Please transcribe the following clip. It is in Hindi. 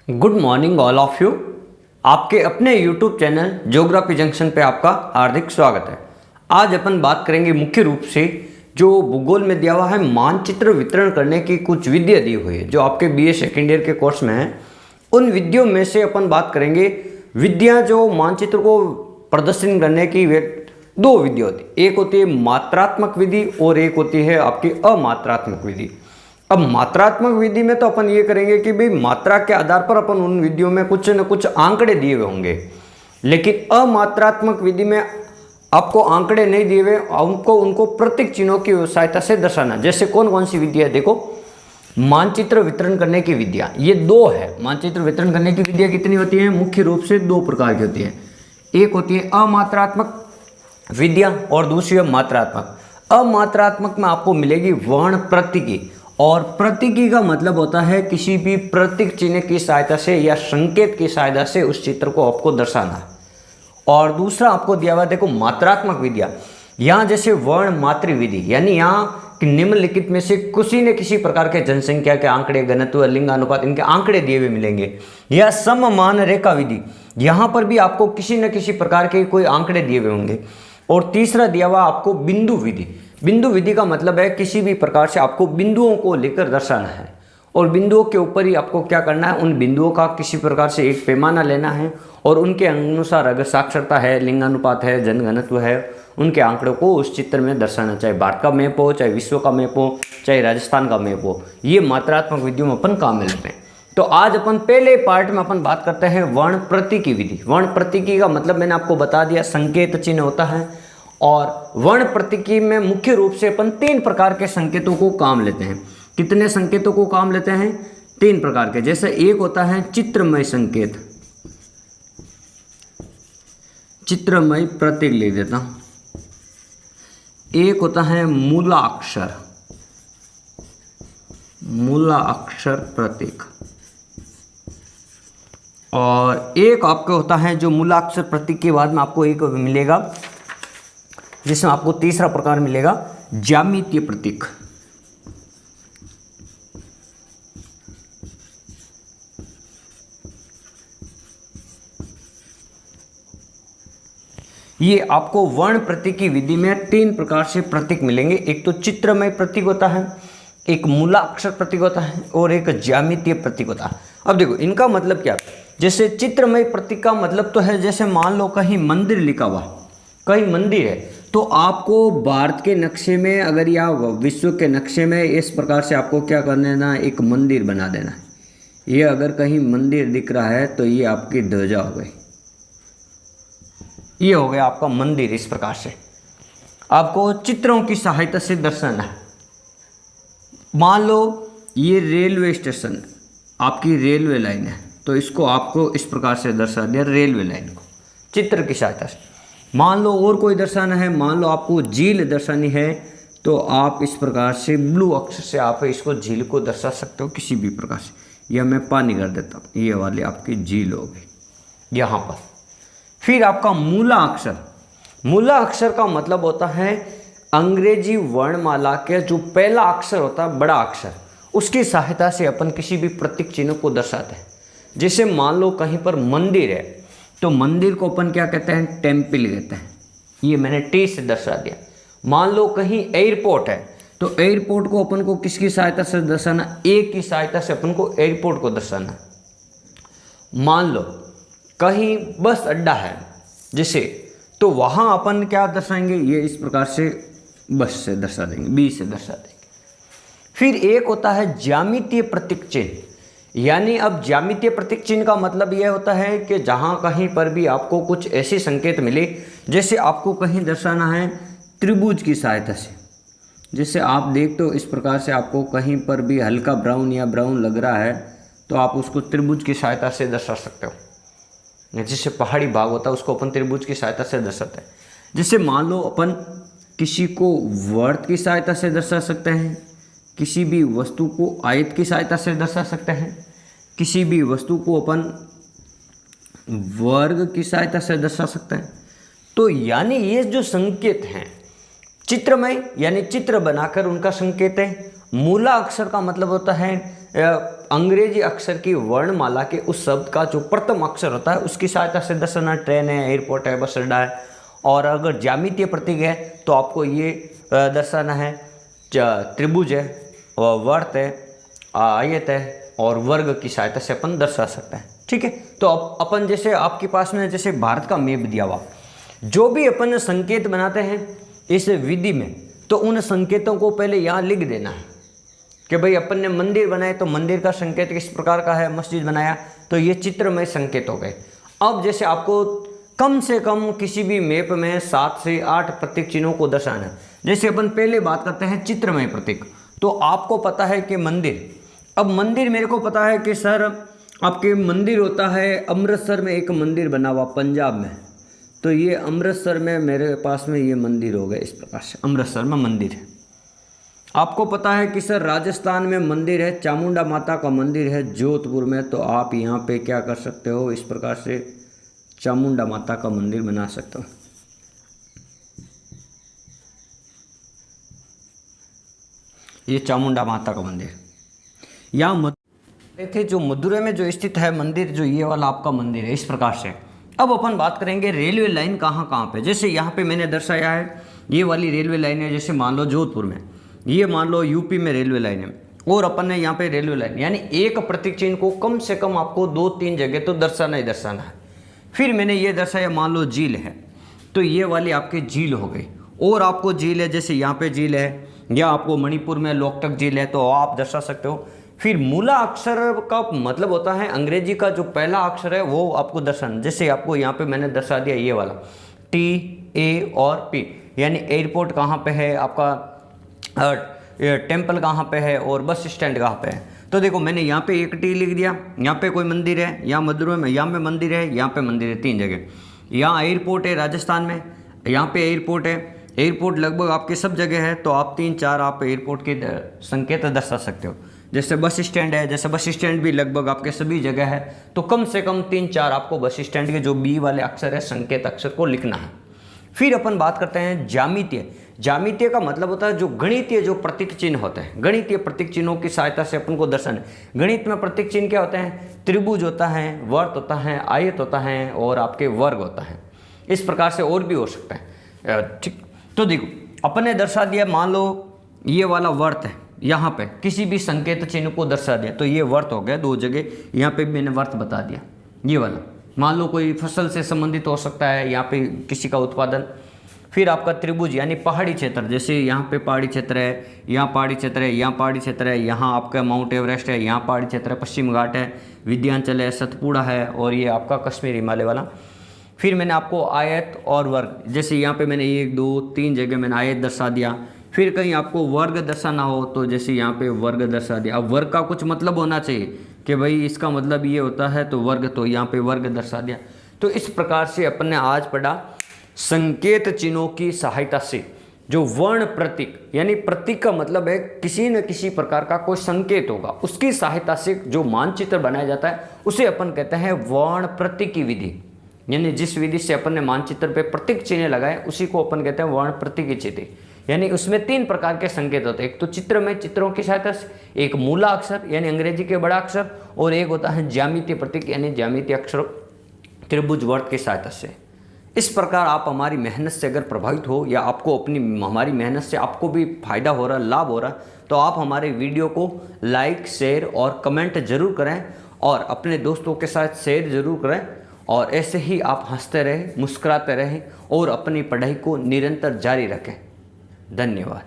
Good morning all of you. आपके अपने यूट्यूब चैनल ज्योग्राफी जंक्शन पे आपका हार्दिक स्वागत है। आज अपन बात करेंगे मुख्य रूप से जो भूगोल में दिया हुआ है मानचित्र वितरण करने की कुछ विधियाँ दी हुई है जो आपके बीए सेकेंड ईयर के कोर्स में है। उन विधियों में से अपन बात करेंगे विधियाँ जो मानचित्र को प्रदर्शन करने की वे दो विधियाँ होती है। एक होती है मात्रात्मक विधि और एक होती है आपकी अमात्रात्मक विधि। अब मात्रात्मक विधि में तो अपन ये करेंगे कि भाई मात्रा के आधार पर अपन उन विधियों में कुछ न कुछ आंकड़े दिए हुए होंगे, लेकिन अमात्रात्मक विधि में आपको आंकड़े नहीं दिए हुए, उनको प्रतीक चिन्हों की सहायता से दर्शाना। जैसे कौन कौन सी विधियाँ देखो, मानचित्र वितरण करने की विधियाँ ये दो है। मानचित्र वितरण करने की विधियाँ कितनी होती हैं? मुख्य रूप से दो प्रकार की होती है। एक होती है अमात्रात्मक विधियाँ और दूसरी है मात्रात्मक। अमात्रात्मक में आपको मिलेगी वर्ण प्रतीकी, और प्रतीकी का मतलब होता है किसी भी प्रतीक चिन्ह की सहायता से या संकेत की सहायता से उस चित्र को आपको दर्शाना। और दूसरा आपको दिया हुआ देखो मात्रात्मक विधियाँ। यहाँ जैसे वर्ण मात्र विधि, यानी यहाँ निम्नलिखित में से किसी न किसी प्रकार के जनसंख्या के आंकड़े, घनत्व, लिंगानुपात, इनके आंकड़े दिए हुए मिलेंगे। या सममान रेखा विधि, यहाँ पर भी आपको किसी न किसी प्रकार के कोई आंकड़े दिए हुए होंगे। और तीसरा दिया हुआ आपको बिंदु विधि। बिंदु विधि का मतलब है किसी भी प्रकार से आपको बिंदुओं को लेकर दर्शाना है, और बिंदुओं के ऊपर ही आपको क्या करना है, उन बिंदुओं का किसी प्रकार से एक पैमाना लेना है और उनके अनुसार अगर साक्षरता है, लिंगानुपात है, जनघनत्व है, उनके आंकड़ों को उस चित्र में दर्शाना। चाहे भारत का मैप हो, चाहे विश्व का मैप हो, चाहे राजस्थान का मैप हो, ये मात्रात्मक विधियों में अपन काम में लेते हैं। तो आज अपन पहले पार्ट में अपन बात करते हैं वर्ण प्रतीकी विधि। वर्ण प्रतीकी का मतलब मैंने आपको बता दिया, संकेत चिन्ह होता है। और वर्ण प्रतीकी में मुख्य रूप से अपन तीन प्रकार के संकेतों को काम लेते हैं। कितने संकेतों को काम लेते हैं? तीन प्रकार के। जैसे एक होता है चित्रमय संकेत, चित्रमय प्रतीक लिख देता हूं। एक होता है मूलाक्षर, मूलाक्षर प्रतीक। और एक आपका होता है जो मूलाक्षर प्रतीक के बाद में आपको एक मिलेगा जिसमें आपको तीसरा प्रकार मिलेगा ज्यामितीय प्रतीक। ये आपको वर्ण प्रतीकी विधि में तीन प्रकार से प्रतीक मिलेंगे। एक तो चित्रमय प्रतीक होता है, एक मूलाक्षर प्रतीक होता है और एक ज्यामितीय प्रतीक होता है। अब देखो इनका मतलब क्या। जैसे चित्रमय प्रतीक का मतलब तो है, जैसे मान लो कहीं मंदिर लिखा हुआ, कहीं मंदिर है, तो आपको भारत के नक्शे में अगर या विश्व के नक्शे में इस प्रकार से आपको क्या कर देना, एक मंदिर बना देना है। ये अगर कहीं मंदिर दिख रहा है तो ये आपकी ध्वजा हो गई, ये हो गया आपका मंदिर। इस प्रकार से आपको चित्रों की सहायता से दर्शाना है। मान लो ये रेलवे स्टेशन, आपकी रेलवे लाइन है, तो इसको आपको इस प्रकार से दर्शा दिया, रेलवे लाइन को चित्र की सहायता से। मान लो और कोई दर्शाना है, मान लो आपको झील दर्शानी है, तो आप इस प्रकार से ब्लू अक्षर से आप इसको झील को दर्शा सकते हो किसी भी प्रकार से। या मैं पानी कर देता हूँ, ये वाली आपकी झील हो गई यहाँ पर। फिर आपका मूला अक्षर। मूला अक्षर का मतलब होता है अंग्रेजी वर्णमाला के जो पहला अक्षर होता है, बड़ा अक्षर, उसकी सहायता से अपन किसी भी प्रतीक चिन्ह को दर्शाते हैं। जैसे मान लो कहीं पर मंदिर है, तो मंदिर को अपन क्या कहते हैं? टेम्पल कहते हैं। ये मैंने टी से दर्शा दिया। मान लो कहीं एयरपोर्ट है, तो एयरपोर्ट को अपन को किसकी सहायता से दर्शाना? ए की सहायता से अपन को एयरपोर्ट को दर्शाना। मान लो कहीं बस अड्डा है जैसे, तो वहाँ अपन क्या दर्शाएंगे? ये इस प्रकार से बस से दर्शा देंगे, बी से दर्शा देंगे। फिर एक होता है ज्यामितीय प्रतीक चिन्ह। यानी अब ज्यामितीय प्रतीक चिन्ह का मतलब यह होता है कि जहाँ कहीं पर भी आपको कुछ ऐसे संकेत मिले, जैसे आपको कहीं दर्शाना है त्रिभुज की सहायता से। जैसे आप देखते हो इस प्रकार से आपको कहीं पर भी हल्का ब्राउन या ब्राउन लग रहा है, तो आप उसको त्रिभुज की सहायता से दर्शा सकते हो। जैसे पहाड़ी भाग होता है उसको अपन त्रिभुज की सहायता से दर्शाते हैं। जैसे मान लो अपन किसी को वर्त की सहायता से दर्शा सकते हैं, किसी भी वस्तु को आयत की सहायता से दर्शा सकते हैं, किसी भी वस्तु को अपन वर्ग की सहायता से दर्शा सकते हैं। तो यानी ये जो संकेत हैं चित्रमय, यानी चित्र बनाकर उनका संकेत है। मूला अक्षर का मतलब होता है अंग्रेजी अक्षर की वर्णमाला के उस शब्द का जो प्रथम अक्षर होता है उसकी सहायता से दर्शाना। ट्रेन है, एयरपोर्ट है, बस अड्डा है। और अगर ज्यामितीय प्रतीक है तो आपको ये दर्शाना है त्रिभुज है, वर्त है, आयत है और वर्ग की सहायता से अपन दर्शा सकते हैं। ठीक है, तो अपन जैसे आपके पास में जैसे भारत का मैप दिया हुआ, जो भी अपन संकेत बनाते हैं इस विधि में, तो उन संकेतों को पहले यहाँ लिख देना है कि भाई अपन ने मंदिर बनाए तो मंदिर का संकेत किस प्रकार का है, मस्जिद बनाया तो ये चित्रमय संकेत हो गए। अब जैसे आपको कम से कम किसी भी मैप में 7 से 8 प्रतीक चिन्हों को दर्शाना है। जैसे अपन पहले बात करते हैं चित्रमय प्रतीक, तो आपको पता है कि मंदिर, अब मंदिर मेरे को पता है कि सर आपके मंदिर होता है, अमृतसर में एक मंदिर बना हुआ पंजाब में, तो ये अमृतसर में मेरे पास में ये मंदिर हो गए इस प्रकार से, अमृतसर में मंदिर है। आपको पता है कि सर राजस्थान में मंदिर है, चामुंडा माता का मंदिर है जोधपुर में, तो आप यहाँ पे क्या कर सकते हो, इस प्रकार से चामुंडा माता का मंदिर बना सकते हो। ये चामुंडा माता का मंदिर यहाँ थे जो मदुरै में जो स्थित है मंदिर, जो ये वाला आपका मंदिर है इस प्रकार से। अब अपन बात करेंगे रेलवे लाइन कहाँ कहाँ पे। जैसे यहाँ पे मैंने दर्शाया है ये वाली रेलवे लाइन है, जैसे मान लो जोधपुर में, ये मान लो यूपी में रेलवे लाइन है, और अपन ने यहाँ पे रेलवे लाइन, यानी एक प्रतीक चिन्ह को कम से कम आपको 2-3 जगह तो दर्शाना ही दर्शाना है। फिर मैंने ये दर्शाया, मान लो झील है, तो ये वाली आपकी झील हो गई। और आपको झील है, जैसे यहाँ पे झील है, या आपको मणिपुर में लोकटक झील है, तो आप दर्शा सकते हो। फिर मूला अक्षर का मतलब होता है अंग्रेजी का जो पहला अक्षर है वो आपको दर्शाना। जैसे आपको यहाँ पे मैंने दर्शा दिया ये वाला T, A और P, यानी एयरपोर्ट कहाँ पे है आपका, टेम्पल कहाँ पे है और बस स्टैंड कहाँ पे है। तो देखो मैंने यहाँ पे एक T लिख दिया, यहाँ पे कोई मंदिर है, यहाँ मदुरै में, यहाँ पे मंदिर है, यहाँ पे मंदिर है, 3 जगह। यहाँ एयरपोर्ट है राजस्थान में, यहाँ पे एयरपोर्ट है, एयरपोर्ट लगभग आपके सब जगह है, तो आप 3-4 आप एयरपोर्ट के संकेत दर्शा सकते हो। जैसे बस स्टैंड है, जैसे बस स्टैंड भी लगभग आपके सभी जगह है, तो कम से कम 3-4 आपको बस स्टैंड के जो B वाले अक्षर है संकेत अक्षर को लिखना है। फिर अपन बात करते हैं ज्यामितीय। ज्यामितीय का मतलब होता है जो गणितीय जो प्रतीक चिन्ह होते हैं, गणितीय प्रतीक चिन्हों की सहायता से अपन को दर्शाना। गणित में प्रतीक चिन्ह क्या होते हैं, त्रिभुज होता है, वर्त होता है, आयत होता है और आपके वर्ग होता है। इस प्रकार से और भी हो सकता है। ठीक, तो देखो अपन ने दर्शा दिया, मान लो ये वाला वर्त है, यहाँ पे किसी भी संकेत चिन्ह को दर्शा दिया, तो ये वर्त हो गया 2 जगह, यहाँ पे भी मैंने वर्त बता दिया। ये वाला मान लो कोई फसल से संबंधित हो सकता है, यहाँ पे किसी का उत्पादन। फिर आपका त्रिभुज यानी पहाड़ी क्षेत्र, जैसे यहाँ पे पहाड़ी क्षेत्र है, यहाँ पहाड़ी क्षेत्र है, यहाँ पहाड़ी क्षेत्र है, यहाँ आपका माउंट एवरेस्ट है, यहाँ पहाड़ी क्षेत्र है, पश्चिम घाट है, विंध्याचल है, सतपुड़ा है और ये आपका कश्मीर हिमालय वाला। फिर मैंने आपको आयत और वर्ग, जैसे यहाँ पे मैंने 1-2-3 जगह मैंने आयत दर्शा दिया। फिर कहीं आपको वर्ग दर्शाना हो तो जैसे यहाँ पे वर्ग दर्शा दिया। अब वर्ग का कुछ मतलब होना चाहिए कि भाई इसका मतलब ये होता है तो वर्ग, तो यहाँ पे वर्ग दर्शा दिया। तो इस प्रकार से अपन ने आज पढ़ा संकेत चिन्हों की सहायता से जो वर्ण प्रतीक, यानी प्रतीक का मतलब है किसी न किसी प्रकार का कोई संकेत होगा, उसकी सहायता से जो मानचित्र बनाया जाता है उसे अपन कहते हैं वर्ण प्रतीकी विधि। यानी जिस विधि से अपन ने मानचित्र पे प्रतीक चिन्ह लगाए उसी को अपन कहते हैं वर्ण प्रतीकी चित्र। यानी उसमें 3 प्रकार के संकेत होते हैं, एक तो चित्र में चित्रों की सहायता से, एक मूला अक्षर यानी अंग्रेजी के बड़ा अक्षर, और एक होता है ज्यामितीय प्रतीक यानी ज्यामितीय अक्षर त्रिभुज वर्त की सहायता से। इस प्रकार आप हमारी मेहनत से अगर प्रभावित हो या आपको अपनी हमारी मेहनत से आपको भी फायदा हो रहा, लाभ हो रहा, तो आप हमारे वीडियो को लाइक, शेयर और कमेंट जरूर करें और अपने दोस्तों के साथ शेयर जरूर करें। और ऐसे ही आप हंसते रहें, मुस्कुराते रहें और अपनी पढ़ाई को निरंतर जारी रखें। धन्यवाद।